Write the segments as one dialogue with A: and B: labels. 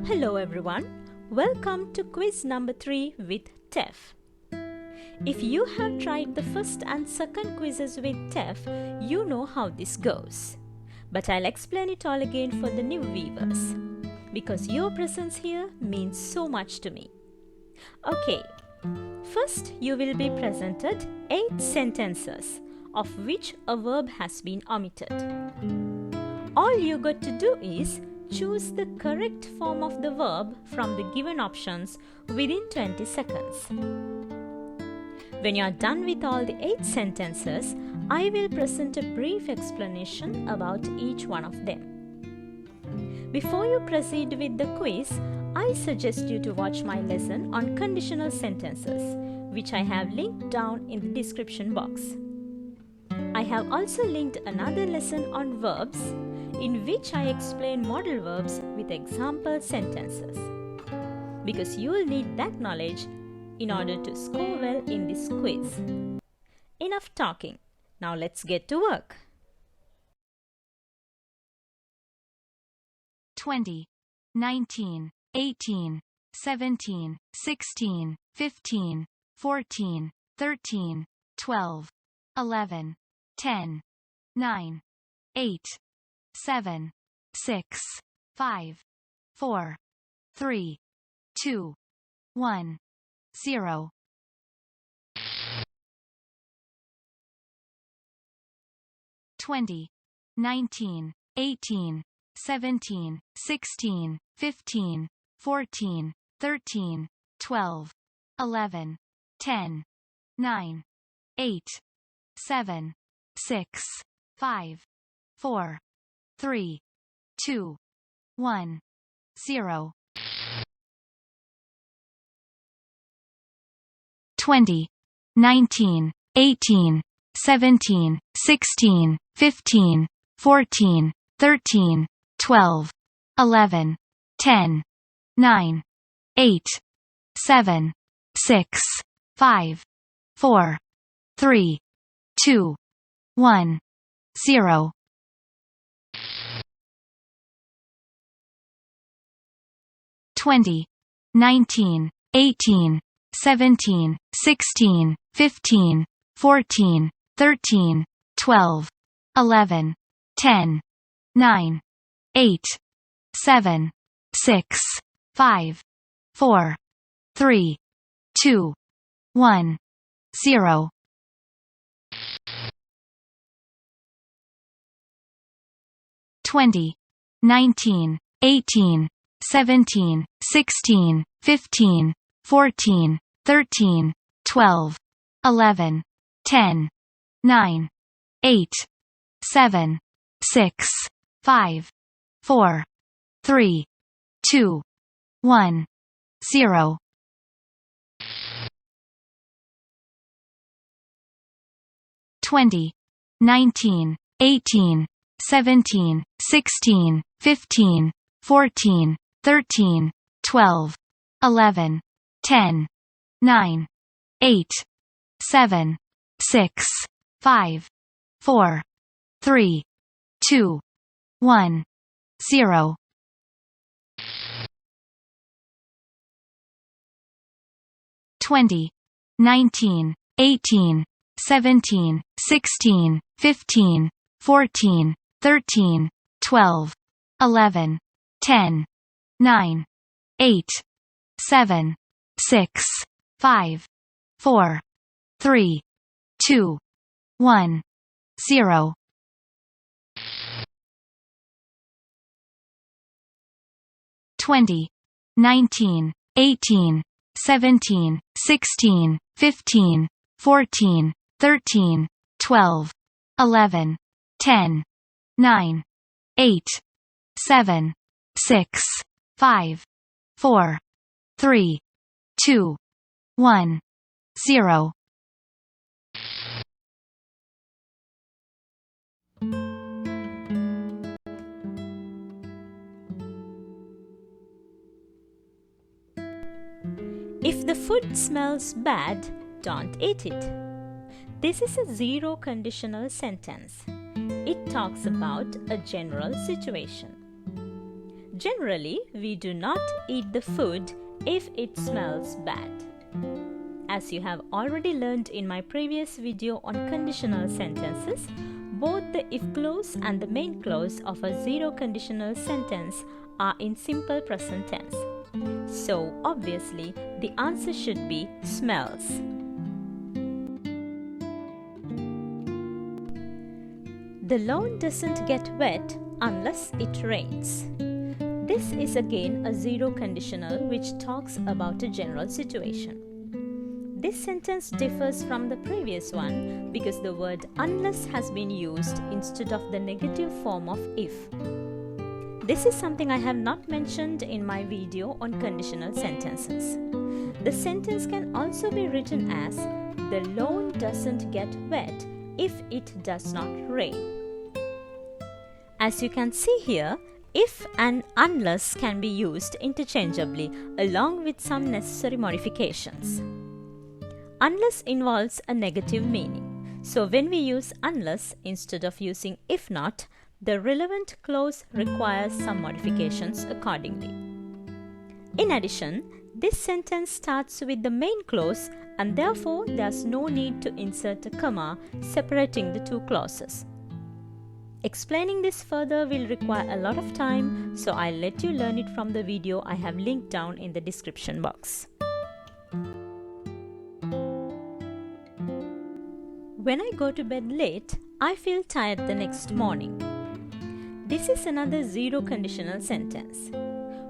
A: Hello everyone, welcome to quiz number 3 with TEF. If you have tried the first and second quizzes with TEF, you know how this goes. But I'll explain it all again for the new viewers, because your presence here means so much to me. Okay, first you will be presented 8 sentences, of which a verb has been omitted. All you got to do is choose the correct form of the verb from the given options within 20 seconds. When you are done with all the 8 sentences, I will present a brief explanation about each one of them. Before you proceed with the quiz, I suggest you to watch my lesson on conditional sentences, which I have linked down in the description box. I have also linked another lesson on verbs, in which I explain modal verbs with example sentences, because you will need that knowledge in order to score well in this quiz. Enough talking. Now let's get to work.
B: 20, 19, 18, 17, 16, 15, 14, 13, 12, 11, 10, 9, 8, 7, 6, 5, 4, 3, 2, 1, 0. 20, 19, 18, 17, 16, 15, 14, 13, 12, 11, 10, 9, 8, 7, 6, 5, 4, 3, 2, 1, 0. 20, 19, 18, 17, 16, 15, 14, 13, 12, 11, 10, 9, 8, 7, 6, 5, 4, 3, 2, 1, 0. 20, 19, 18, 17, 16, 15, 14, 13, 12, 11, 10, 9, 8, 7, 6, 5, 4, 3, 2, 1, 0. 20, 19, 18, 17, 16, 15, 14, 13, 12, 11, 10, 9, 8, 7, 6, 5, 4, 3, 2, 1, 0. 20, 19, 18, 17, 16, 15, 14, 13, 12, 11, 10, 9, 8, 7, 6, 5, 4, 3, 2, 1, 0. 20, 19, 18, 17, 16, 15, 14, 13, 12, 11, 10, 9, 8, 7, 6, 5, 4, 3, 2, 1, 0. 20, 19, 18, 17, 16, 15, 14, 13, 12, 11, 10, 9, 8, 7, 6, 5, 4, 3, 2, 1, 0.
A: 'If the food smells bad, don't eat it.' This is a zero conditional sentence. It talks about a general situation. Generally, we do not eat the food if it smells bad. As you have already learned in my previous video on conditional sentences, both the if clause and the main clause of a zero conditional sentence are in simple present tense. So, obviously, the answer should be smells. The lawn doesn't get wet unless it rains. This is again a zero conditional which talks about a general situation. This sentence differs from the previous one because the word unless has been used instead of the negative form of if. This is something I have not mentioned in my video on conditional sentences. The sentence can also be written as the lawn doesn't get wet if it does not rain. As you can see here, if and unless can be used interchangeably along with some necessary modifications. Unless involves a negative meaning. So when we use unless instead of using if not, the relevant clause requires some modifications accordingly. In addition, this sentence starts with the main clause and therefore there's no need to insert a comma separating the two clauses. Explaining this further will require a lot of time, so I'll let you learn it from the video I have linked down in the description box. When I go to bed late, I feel tired the next morning. This is another zero conditional sentence.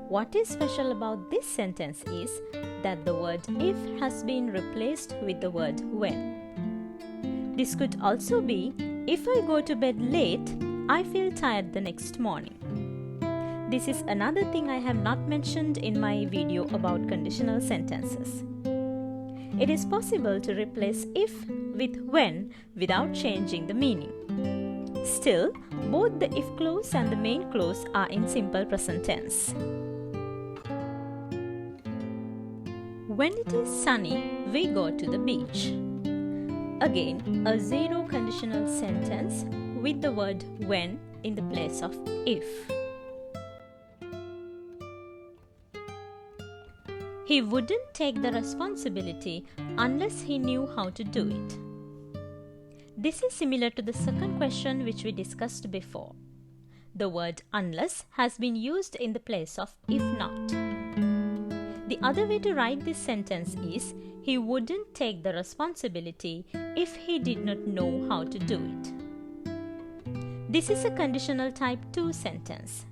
A: What is special about this sentence is that the word if has been replaced with the word when. This could also be, if I go to bed late, I feel tired the next morning. This is another thing I have not mentioned in my video about conditional sentences. It is possible to replace if with when without changing the meaning. Still, both the if clause and the main clause are in simple present tense. When it is sunny, we go to the beach. Again, a zero conditional sentence with the word when in the place of if. He wouldn't take the responsibility unless he knew how to do it. This is similar to the second question which we discussed before. The word unless has been used in the place of if not. The other way to write this sentence is, he wouldn't take the responsibility if he did not know how to do it. This is a conditional type 2 sentence.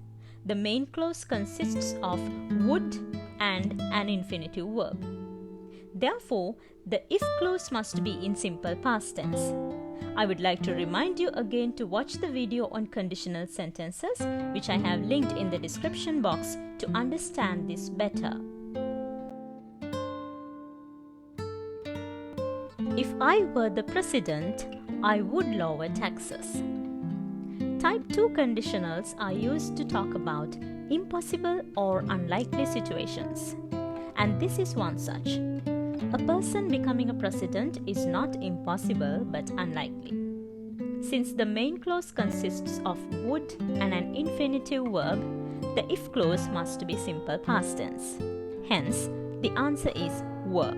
A: The main clause consists of would and an infinitive verb. Therefore, the if clause must be in simple past tense. I would like to remind you again to watch the video on conditional sentences, which I have linked in the description box to understand this better. If I were the president, I would lower taxes. Type 2 conditionals are used to talk about impossible or unlikely situations. And this is one such. A person becoming a president is not impossible but unlikely. Since the main clause consists of would and an infinitive verb, the if clause must be simple past tense. Hence, the answer is were.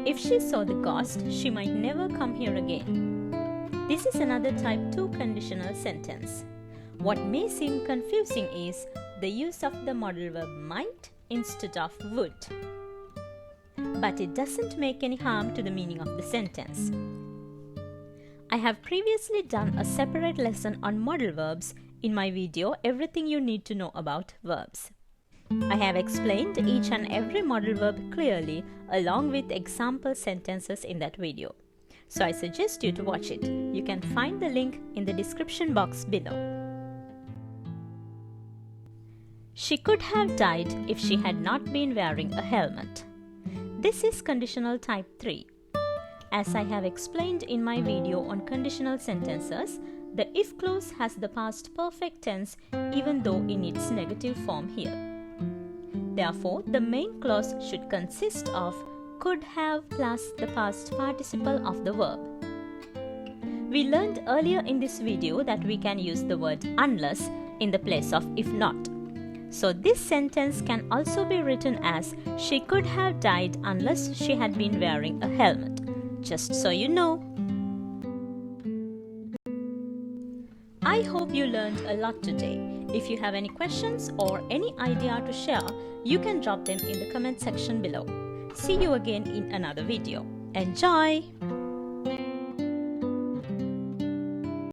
A: If she saw the ghost, she might never come here again. This is another type 2 conditional sentence. What may seem confusing is the use of the modal verb might instead of would. But it doesn't make any harm to the meaning of the sentence. I have previously done a separate lesson on modal verbs in my video Everything You Need to Know About Verbs. I have explained each and every modal verb clearly along with example sentences in that video. So I suggest you to watch it. You can find the link in the description box below. She could have died if she had not been wearing a helmet. This is conditional type 3. As I have explained in my video on conditional sentences, the if clause has the past perfect tense even though in its negative form here. Therefore, the main clause should consist of could have plus the past participle of the verb. We learned earlier in this video that we can use the word unless in the place of if not. So this sentence can also be written as she could have died unless she had been wearing a helmet. Just so you know. I hope you learned a lot today. If you have any questions or any idea to share, you can drop them in the comment section below. See you again in another video. Enjoy!